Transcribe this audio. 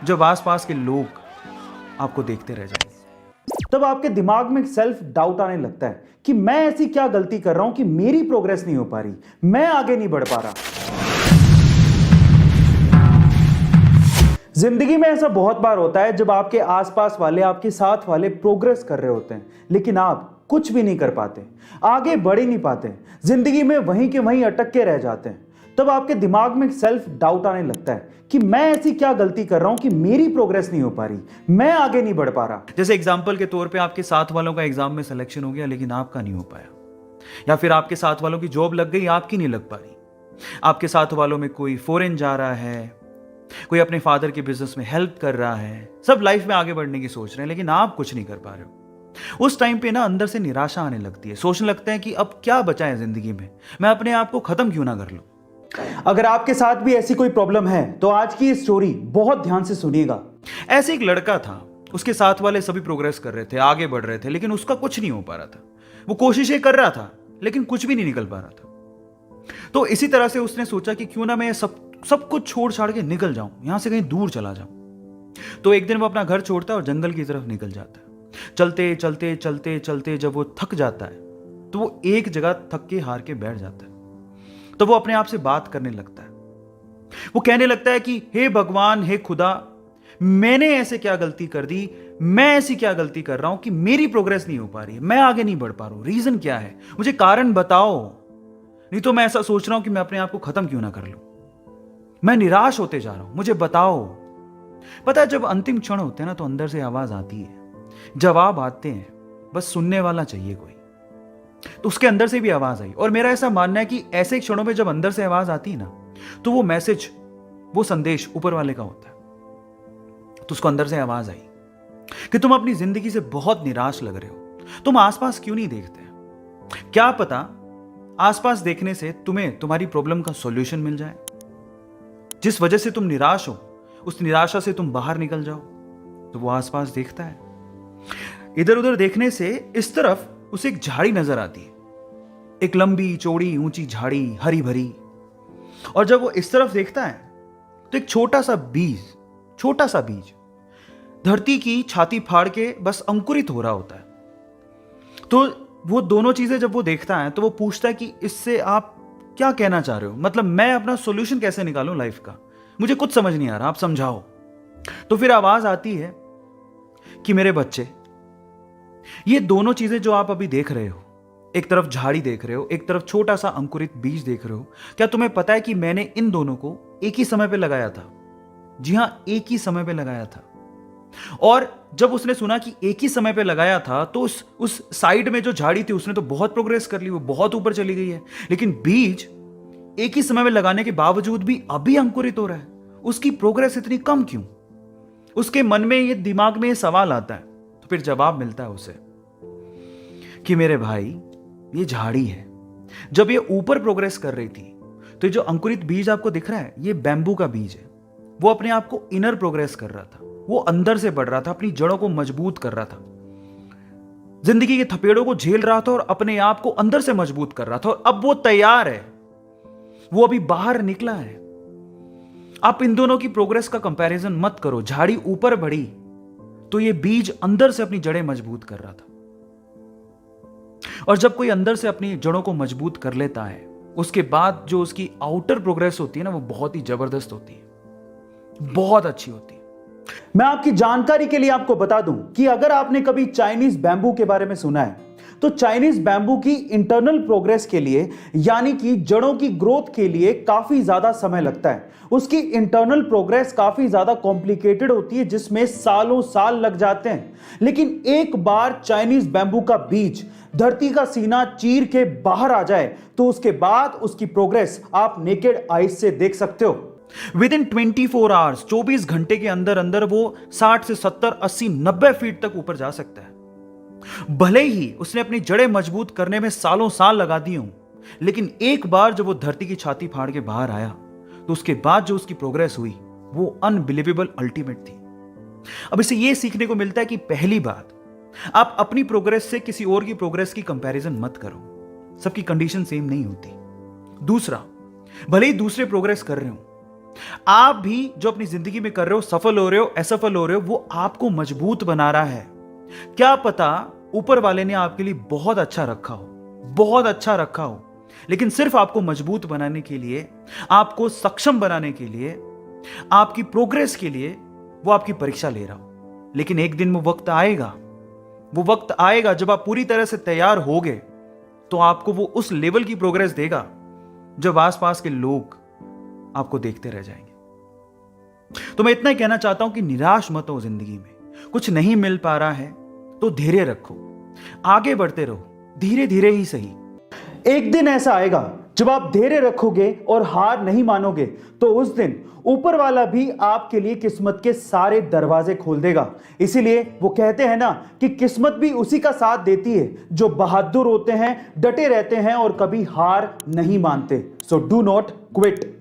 जब आसपास के लोग आपको देखते रह जाएंगे। तब आपके दिमाग में सेल्फ डाउट आने लगता है कि मैं ऐसी क्या गलती कर रहा हूं कि मेरी प्रोग्रेस नहीं हो पा रही, मैं आगे नहीं बढ़ पा रहा। जिंदगी में ऐसा बहुत बार होता है जब आपके आसपास वाले, आपके साथ वाले प्रोग्रेस कर रहे होते हैं, लेकिन आप कुछ भी नहीं कर पाते, आगे बढ़ ही नहीं पाते, जिंदगी में वहीं के वहीं अटक के रह जाते हैं। तब आपके दिमाग में सेल्फ डाउट आने लगता है कि मैं ऐसी क्या गलती कर रहा हूं कि मेरी प्रोग्रेस नहीं हो पा रही, मैं आगे नहीं बढ़ पा रहा। जैसे एग्जाम्पल के तौर पे आपके साथ वालों का एग्जाम में सिलेक्शन हो गया लेकिन आपका नहीं हो पाया, या फिर आपके साथ वालों की जॉब लग गई, आपकी नहीं लग पा रही। आपके साथ वालों में कोई फॉरेन जा रहा है, कोई अपने फादर के बिजनेस में हेल्प कर रहा है, सब लाइफ में आगे बढ़ने की सोच रहे हैं, लेकिन आप कुछ नहीं कर पा रहे हो। उस टाइम पे ना अंदर से निराशा आने लगती है, सोचने लगते हैं कि अब क्या बचा है जिंदगी में, मैं अपने आप को खत्म क्यों ना कर लूं। अगर आपके साथ भी ऐसी कोई प्रॉब्लम है तो आज की ये स्टोरी बहुत ध्यान से सुनिएगा। ऐसे एक लड़का था, उसके साथ वाले सभी प्रोग्रेस कर रहे थे, आगे बढ़ रहे थे, लेकिन उसका कुछ नहीं हो पा रहा था। वो कोशिशें कर रहा था लेकिन कुछ भी नहीं निकल पा रहा था। तो इसी तरह से उसने सोचा कि क्यों ना मैं सब कुछ छोड़ छाड़ के निकल जाऊं, यहां से कहीं दूर चला जाऊं। तो एक दिन वो अपना घर छोड़ता है और जंगल की तरफ निकल जाता है। चलते चलते चलते चलते जब वो थक जाता है तो वो एक जगह थक के हार के बैठ जाता है। तो वो अपने आप से बात करने लगता है। वो कहने लगता है कि हे भगवान, हे खुदा, मैंने ऐसे क्या गलती कर दी, मैं ऐसी क्या गलती कर रहा हूं कि मेरी प्रोग्रेस नहीं हो पा रही है, मैं आगे नहीं बढ़ पा रहा हूं, रीजन क्या है, मुझे कारण बताओ, नहीं तो मैं ऐसा सोच रहा हूं कि मैं अपने आप को खत्म क्यों ना कर लूं, मैं निराश होते जा रहा हूं, मुझे बताओ। पता है, जब अंतिम क्षण होते हैं ना तो अंदर से आवाज आती है, जवाब आते हैं, बस सुनने वाला चाहिए कोई। तो उसके अंदर से भी आवाज आई, और मेरा ऐसा मानना है कि ऐसे क्षणों में जब अंदर से आवाज आती है ना तो वो मैसेज, वो संदेश ऊपर वाले का होता है। तो उसको अंदर से आवाज आई कि तुम अपनी जिंदगी से बहुत निराश लग रहे हो, तुम आसपास क्यों नहीं देखते, क्या पता आसपास देखने से तुम्हें तुम्हारी प्रॉब्लम का सॉल्यूशन मिल जाए, जिस वजह से तुम निराश हो उस निराशा से तुम बाहर निकल जाओ। तो वो आसपास देखता है, इधर उधर देखने से इस तरफ उसे एक झाड़ी नजर आती है, एक लंबी चौड़ी ऊंची झाड़ी, हरी भरी। और जब वो इस तरफ देखता है तो एक छोटा सा बीज धरती की छाती फाड़ के बस अंकुरित हो रहा होता है। तो वो दोनों चीजें जब वो देखता है तो वो पूछता है कि इससे आप क्या कहना चाह रहे हो, मतलब मैं अपना सॉल्यूशन कैसे निकालूं लाइफ का, मुझे कुछ समझ नहीं आ रहा, आप समझाओ। तो फिर आवाज आती है कि मेरे बच्चे, ये दोनों चीजें जो आप अभी देख रहे हो, एक तरफ झाड़ी देख रहे हो, एक तरफ छोटा सा अंकुरित बीज देख रहे हो, क्या तुम्हें पता है कि मैंने इन दोनों को एक ही समय पे लगाया था? जी हां, एक ही समय पे लगाया था। और जब उसने सुना कि एक ही समय पे लगाया था तो उस साइड में जो झाड़ी थी उसने तो बहुत प्रोग्रेस कर ली, वो बहुत ऊपर चली गई है, लेकिन बीज एक ही समय में लगाने के बावजूद भी अभी अंकुरित हो रहा है, उसकी प्रोग्रेस इतनी कम क्यों? उसके मन में ये, दिमाग में ये सवाल आता है। तो फिर जवाब मिलता है उसे कि मेरे भाई, ये झाड़ी है, जब ये ऊपर प्रोग्रेस कर रही थी तो ये जो अंकुरित बीज आपको दिख रहा है ये बैम्बू का बीज है, वो अपने आप को इनर प्रोग्रेस कर रहा था, वो अंदर से बढ़ रहा था, अपनी जड़ों को मजबूत कर रहा था, जिंदगी के थपेड़ों को झेल रहा था और अपने आप को अंदर से मजबूत कर रहा था, और अब वो तैयार है, वो अभी बाहर निकला है। आप इन दोनों की प्रोग्रेस का कंपैरिजन मत करो, झाड़ी ऊपर बढ़ी तो ये बीज अंदर से अपनी जड़ें मजबूत कर रहा था। और जब कोई अंदर से अपनी जड़ों को मजबूत कर लेता है, उसके बाद जो उसकी आउटर प्रोग्रेस होती है ना, वो बहुत ही जबरदस्त होती है, बहुत अच्छी होती है। मैं आपकी जानकारी के लिए आपको बता दूं कि अगर आपने कभी चाइनीज बैम्बू के बारे में सुना है तो चाइनीज बैम्बू की इंटरनल प्रोग्रेस के लिए, यानी कि जड़ों की ग्रोथ के लिए काफी ज्यादा समय लगता है। उसकी इंटरनल प्रोग्रेस काफी ज्यादा कॉम्प्लिकेटेड होती है, जिसमें सालों साल लग जाते हैं। लेकिन एक बार चाइनीज बैम्बू का बीज धरती का सीना चीर के बाहर आ जाए तो उसके बाद उसकी प्रोग्रेस आप नेकेड आईज से देख सकते हो। विद इन 24 आवर्स, 24 घंटे के अंदर अंदर वो 60 से 70, 80, 90 फीट तक ऊपर जा सकता है। भले ही उसने अपनी जड़ें मजबूत करने में सालों साल लगा दिए हों, लेकिन एक बार जब वो धरती की छाती फाड़ के बाहर आया तो उसके बाद जो उसकी प्रोग्रेस हुई वो अनबिलीवेबल, अल्टीमेट थी। अब इससे ये सीखने को मिलता है कि पहली बात, आप अपनी प्रोग्रेस से किसी और की प्रोग्रेस की कंपैरिजन मत करो, सबकी कंडीशन सेम नहीं होती। दूसरा, भले ही दूसरे प्रोग्रेस कर रहे हो आप भी जो अपनी जिंदगी में कर रहे हो, सफल हो रहे हो, असफल हो रहे हो, वो आपको मजबूत बना रहा है। क्या पता ऊपर वाले ने आपके लिए बहुत अच्छा रखा हो, बहुत अच्छा रखा हो, लेकिन सिर्फ आपको मजबूत बनाने के लिए, आपको सक्षम बनाने के लिए, आपकी प्रोग्रेस के लिए वो आपकी परीक्षा ले रहा हो। लेकिन एक दिन वो वक्त आएगा जब आप पूरी तरह से तैयार होगे, तो आपको वो उस लेवल की प्रोग्रेस देगा जब आसपास के लोग आपको देखते रह जाएंगे। तो मैं इतना ही कहना चाहता हूं कि निराश मत हो। जिंदगी में कुछ नहीं मिल पा रहा है तो धैर्य रखो, आगे बढ़ते रहो, धीरे धीरे ही सही। एक दिन ऐसा आएगा जब आप धैर्य रखोगे और हार नहीं मानोगे, तो उस दिन ऊपर वाला भी आपके लिए किस्मत के सारे दरवाजे खोल देगा। इसीलिए वो कहते हैं ना कि किस्मत भी उसी का साथ देती है जो बहादुर होते हैं, डटे रहते हैं और कभी हार नहीं मानते। So do not quit.